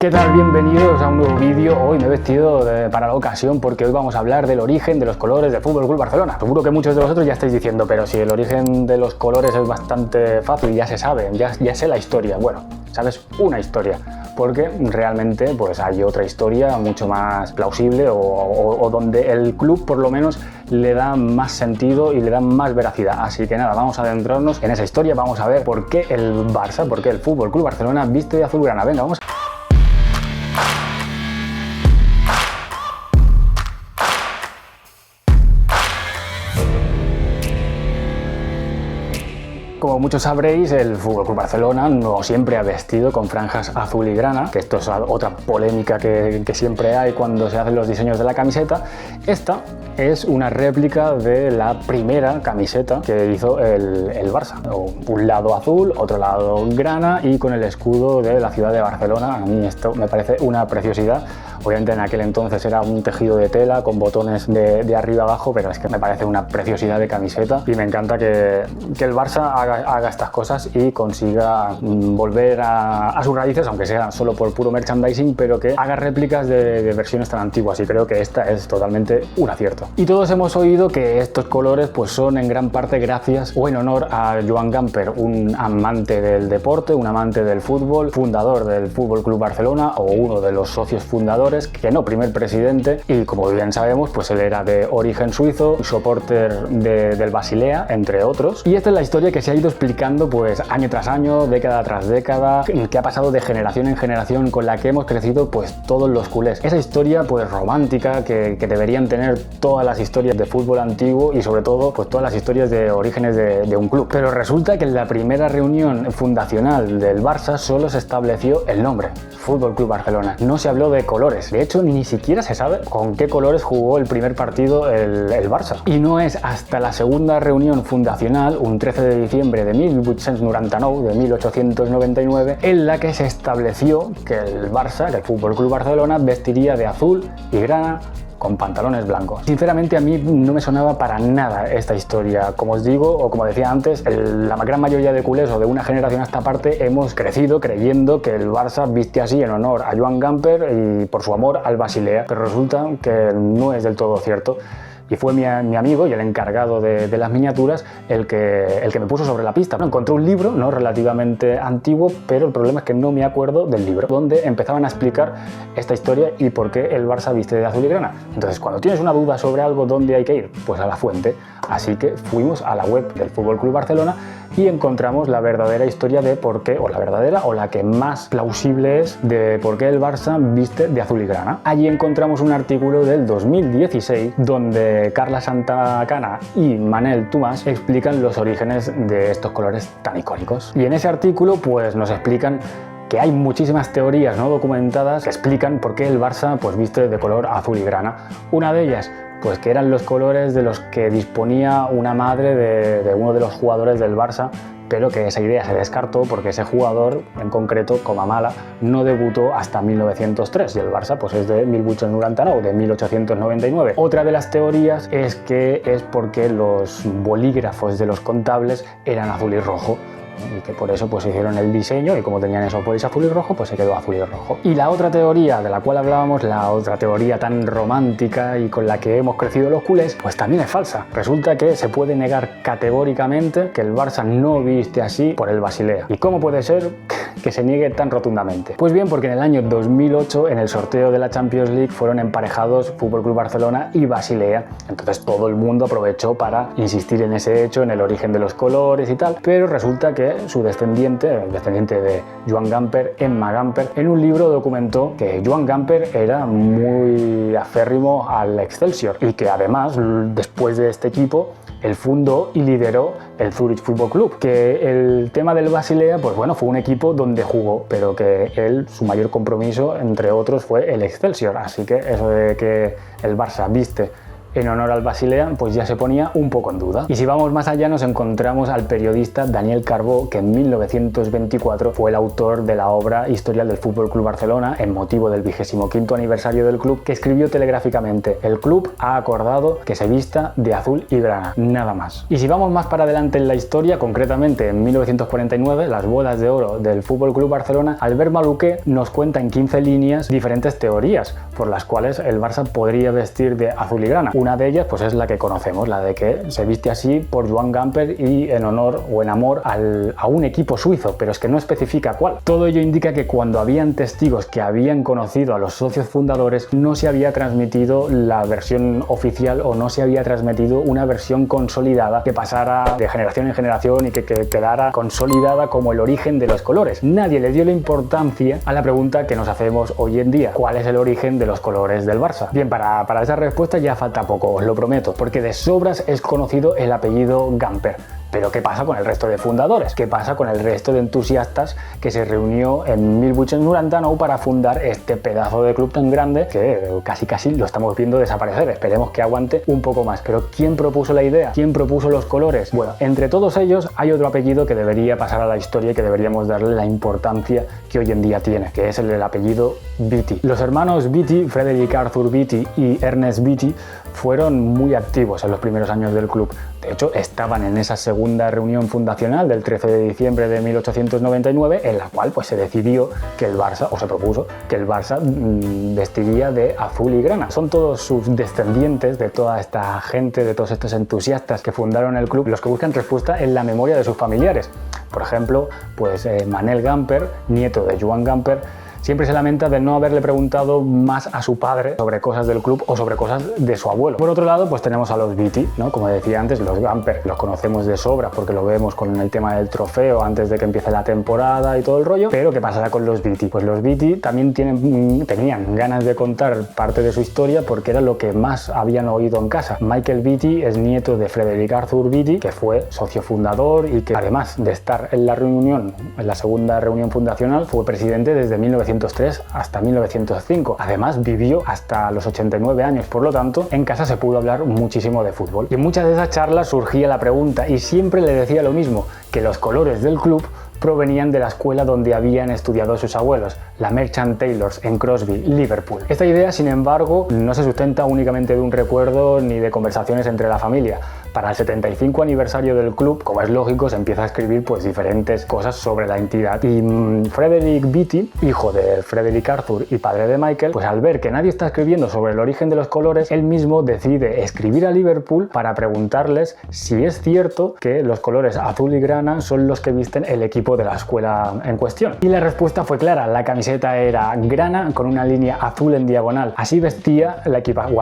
¿Qué tal? Bienvenidos a un nuevo vídeo. Hoy me he vestido para la ocasión porque hoy vamos a hablar del origen de los colores del Fútbol Club Barcelona. Seguro que muchos de vosotros ya estáis diciendo, pero si el origen de los colores es bastante fácil, ya se sabe, ya sé la historia. Bueno, sabes una historia, porque realmente pues hay otra historia mucho más plausible o donde el club por lo menos le da más sentido y le da más veracidad. Así que nada, vamos a adentrarnos en esa historia, vamos a ver por qué el Barça, por qué el Fútbol Club Barcelona viste de azulgrana. Venga, vamos. Como muchos sabréis, el FC Barcelona no siempre ha vestido con franjas azul y grana, que esto es otra polémica que siempre hay cuando se hacen los diseños de la camiseta. Esta es una réplica de la primera camiseta que hizo el Barça. Un lado azul, otro lado grana y con el escudo de la ciudad de Barcelona. A mí esto me parece una preciosidad. Obviamente en aquel entonces era un tejido de tela con botones de arriba abajo, pero es que me parece una preciosidad de camiseta y me encanta que el Barça haga estas cosas y consiga volver a sus raíces, aunque sea solo por puro merchandising, pero que haga réplicas de versiones tan antiguas, y creo que esta es totalmente un acierto. Y todos hemos oído que estos colores pues son en gran parte gracias o en honor a Joan Gamper, un amante del deporte, un amante del fútbol, fundador del Fútbol Club Barcelona o uno de los socios fundadores, que no primer presidente, y como bien sabemos pues él era de origen suizo, supporter del Basilea, entre otros. Y esta es la historia que se ha ido explicando pues año tras año, década tras década, que ha pasado de generación en generación, con la que hemos crecido pues todos los culés. Esa historia pues romántica que deberían tener todas las historias de fútbol antiguo y sobre todo pues todas las historias de orígenes de un club. Pero resulta que en la primera reunión fundacional del Barça solo se estableció el nombre, Fútbol Club Barcelona. No se habló de colores. De hecho, ni siquiera se sabe con qué colores jugó el primer partido el Barça. Y no es hasta la segunda reunión fundacional, un 13 de diciembre de 1899, en la que se estableció que el Barça, que el Fútbol Club Barcelona, vestiría de azul y grana con pantalones blancos. Sinceramente a mí no me sonaba para nada esta historia. Como os digo, o como decía antes, la gran mayoría de culés o de una generación a esta parte hemos crecido creyendo que el Barça viste así en honor a Joan Gamper y por su amor al Basilea, pero resulta que no es del todo cierto. Y fue mi amigo y el encargado de las miniaturas el que me puso sobre la pista. Encontré un libro, no relativamente antiguo, pero el problema es que no me acuerdo del libro, donde empezaban a explicar esta historia y por qué el Barça viste de azul y grana. Entonces, cuando tienes una duda sobre algo, ¿dónde hay que ir? Pues a la fuente. Así que fuimos a la web del Fútbol Club Barcelona y encontramos la verdadera historia de por qué, o la verdadera, o la que más plausible es, de por qué el Barça viste de azul y grana. Allí encontramos un artículo del 2016 donde Carla Santacana y Manel Tomàs explican los orígenes de estos colores tan icónicos. Y en ese artículo pues nos explican que hay muchísimas teorías no documentadas que explican por qué el Barça pues viste de color azul y grana. Una de ellas, pues que eran los colores de los que disponía una madre de uno de los jugadores del Barça, pero que esa idea se descartó porque ese jugador, en concreto, Comamala, no debutó hasta 1903 y el Barça pues es de 1899, de 1899. Otra de las teorías es que es porque los bolígrafos de los contables eran azul y rojo, y que por eso pues hicieron el diseño y como tenían eso pues azul y rojo, pues se quedó azul y rojo. Y la otra teoría de la cual hablábamos, la otra teoría tan romántica y con la que hemos crecido los culés, pues también es falsa. Resulta que se puede negar categóricamente que el Barça no viste así por el Basilea. ¿Y cómo puede ser que se niegue tan rotundamente? Pues bien, porque en el año 2008 en el sorteo de la Champions League fueron emparejados Fútbol Club Barcelona y Basilea. Entonces todo el mundo aprovechó para insistir en ese hecho, en el origen de los colores y tal, pero resulta que su descendiente, el descendiente de Joan Gamper, Emma Gamper, en un libro documentó que Joan Gamper era muy aférrimo al Excelsior y que además, después de este equipo, él fundó y lideró el Zurich Football Club, que el tema del Basilea, pues bueno, fue un equipo donde jugó, pero que él, su mayor compromiso, entre otros, fue el Excelsior. Así que eso de que el Barça viste en honor al Basilea, pues ya se ponía un poco en duda. Y si vamos más allá, nos encontramos al periodista Daniel Carbó, que en 1924 fue el autor de la obra Historial del Fútbol Club Barcelona, en motivo del 25º aniversario del club, que escribió telegráficamente: el club ha acordado que se vista de azul y grana, nada más. Y si vamos más para adelante en la historia, concretamente en 1949, las bodas de oro del Fútbol Club Barcelona, Albert Maluquer nos cuenta en 15 líneas diferentes teorías por las cuales el Barça podría vestir de azul y grana. Una de ellas pues es la que conocemos, la de que se viste así por Joan Gamper y en honor o en amor a un equipo suizo, pero es que no especifica cuál. Todo ello indica que cuando habían testigos que habían conocido a los socios fundadores, no se había transmitido la versión oficial o no se había transmitido una versión consolidada que pasara de generación en generación y que quedara consolidada como el origen de los colores. Nadie le dio la importancia a la pregunta que nos hacemos hoy en día: ¿cuál es el origen de los colores del Barça? Bien, para esa respuesta ya falta poco, os lo prometo, porque de sobras es conocido el apellido Gamper. Pero ¿qué pasa con el resto de fundadores? ¿Qué pasa con el resto de entusiastas que se reunió en 1899 para fundar este pedazo de club tan grande que casi lo estamos viendo desaparecer? Esperemos que aguante un poco más. Pero ¿quién propuso la idea? ¿Quién propuso los colores? Bueno, entre todos ellos hay otro apellido que debería pasar a la historia y que deberíamos darle la importancia que hoy en día tiene, que es el del apellido Beattie. Los hermanos Beattie, Frederick Arthur Beattie y Ernest Beattie, fueron muy activos en los primeros años del club. De hecho, estaban en esa segunda reunión fundacional del 13 de diciembre de 1899, en la cual pues, se decidió que el Barça, o se propuso que el Barça vestiría de azul y grana. Son todos sus descendientes, de toda esta gente, de todos estos entusiastas que fundaron el club, los que buscan respuesta en la memoria de sus familiares. Por ejemplo, pues Manel Gamper, nieto de Joan Gamper, siempre se lamenta de no haberle preguntado más a su padre sobre cosas del club o sobre cosas de su abuelo. Por otro lado, pues tenemos a los Beattie, ¿no? Como decía antes, los Gamper los conocemos de sobra porque lo vemos con el tema del trofeo antes de que empiece la temporada y todo el rollo. Pero ¿qué pasará con los Beattie? Pues los Beattie también tenían ganas de contar parte de su historia porque era lo que más habían oído en casa. Michael Beattie es nieto de Frederick Arthur Beattie, que fue socio fundador y que, además de estar en la reunión, en la segunda reunión fundacional, fue presidente desde 1903 hasta 1905. Además, vivió hasta los 89 años, por lo tanto, en casa se pudo hablar muchísimo de fútbol. Y en muchas de esas charlas surgía la pregunta, y siempre le decía lo mismo, que los colores del club provenían de la escuela donde habían estudiado sus abuelos, la Merchant Taylors en Crosby, Liverpool. Esta idea, sin embargo, no se sustenta únicamente de un recuerdo ni de conversaciones entre la familia. Para el 75 aniversario del club, como es lógico, se empieza a escribir pues diferentes cosas sobre la entidad. Y Frederick Beattie, hijo de Frederick Arthur y padre de Michael, pues al ver que nadie está escribiendo sobre el origen de los colores, él mismo decide escribir a Liverpool para preguntarles si es cierto que los colores azul y grana son los que visten el equipo de la escuela en cuestión. Y la respuesta fue clara: la camiseta era grana con una línea azul en diagonal. Así vestía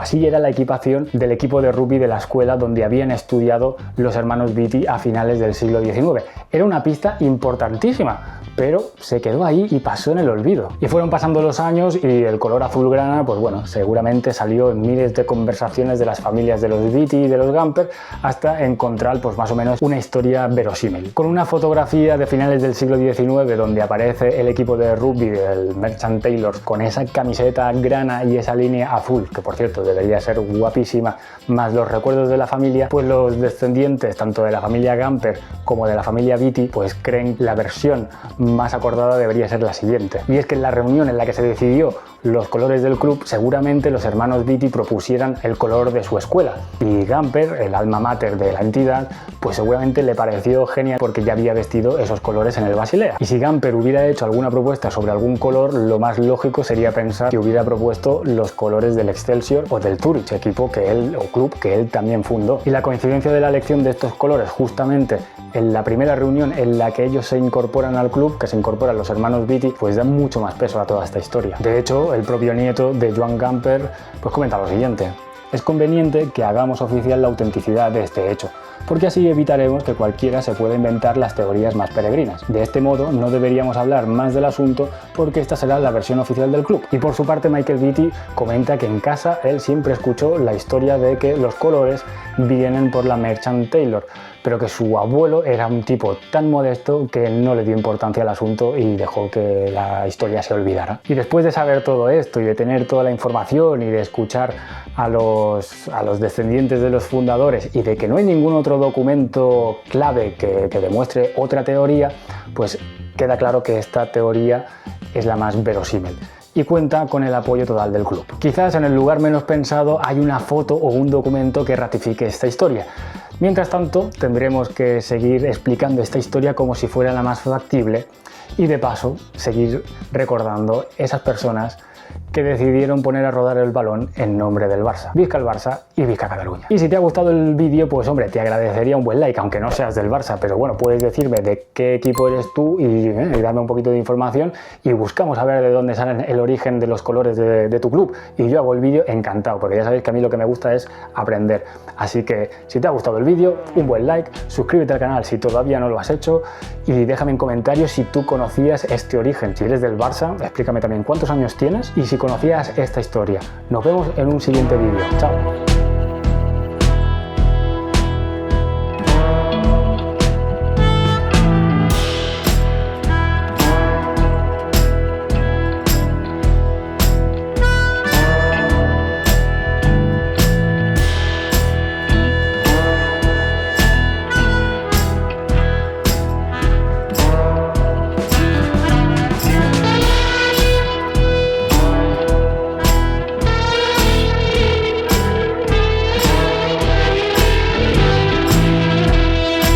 así era la equipación del equipo de rugby de la escuela donde habían estudiado los hermanos Beattie a finales del siglo XIX. Era una pista importantísima, pero se quedó ahí y pasó en el olvido. Y fueron pasando los años y el color azul grana, pues bueno, seguramente salió en miles de conversaciones de las familias de los Beattie y de los Gamper hasta encontrar pues más o menos una historia verosímil. Con una fotografía de finales del siglo XIX donde aparece el equipo de rugby del Merchant Taylors con esa camiseta grana y esa línea azul, que por cierto debería ser guapísima, más los recuerdos de la familia, pues los descendientes tanto de la familia Gamper como de la familia Beattie pues creen la versión más acordada debería ser la siguiente. Y es que en la reunión en la que se decidió los colores del club, seguramente los hermanos Beattie propusieran el color de su escuela. Y Gamper, el alma mater de la entidad, pues seguramente le pareció genial porque ya había vestido esos colores en el Basilea. Y si Gamper hubiera hecho alguna propuesta sobre algún color, lo más lógico sería pensar que hubiera propuesto los colores del Excelsior o del Zurich, equipo que él, o club que él también fundó. Y la coincidencia de la elección de estos colores justamente en la primera reunión en la que ellos se incorporan al club, que se incorporan los hermanos Beattie, pues da mucho más peso a toda esta historia. De hecho, el propio nieto de Joan Gamper pues comenta lo siguiente: es conveniente que hagamos oficial la autenticidad de este hecho, porque así evitaremos que cualquiera se pueda inventar las teorías más peregrinas. De este modo no deberíamos hablar más del asunto porque esta será la versión oficial del club. Y por su parte Michael Beattie comenta que en casa él siempre escuchó la historia de que los colores vienen por la Merchant Taylor, pero que su abuelo era un tipo tan modesto que no le dio importancia al asunto y dejó que la historia se olvidara. Y después de saber todo esto y de tener toda la información y de escuchar a los descendientes de los fundadores y de que no hay ningún otro documento clave que demuestre otra teoría, pues queda claro que esta teoría es la más verosímil y cuenta con el apoyo total del club. Quizás en el lugar menos pensado hay una foto o un documento que ratifique esta historia. Mientras tanto, tendremos que seguir explicando esta historia como si fuera la más factible y de paso seguir recordando esas personas que decidieron poner a rodar el balón en nombre del Barça. Visca el Barça y visca Cataluña. Y si te ha gustado el vídeo, pues hombre, te agradecería un buen like, aunque no seas del Barça, pero bueno, puedes decirme de qué equipo eres tú y darme un poquito de información y buscamos a ver de dónde salen el origen de los colores de tu club. Y yo hago el vídeo encantado, porque ya sabéis que a mí lo que me gusta es aprender. Así que si te ha gustado el vídeo, un buen like, suscríbete al canal si todavía no lo has hecho y déjame en comentarios si tú conocías este origen. Si eres del Barça, explícame también cuántos años tienes y si conocías esta historia. Nos vemos en un siguiente vídeo. Chao.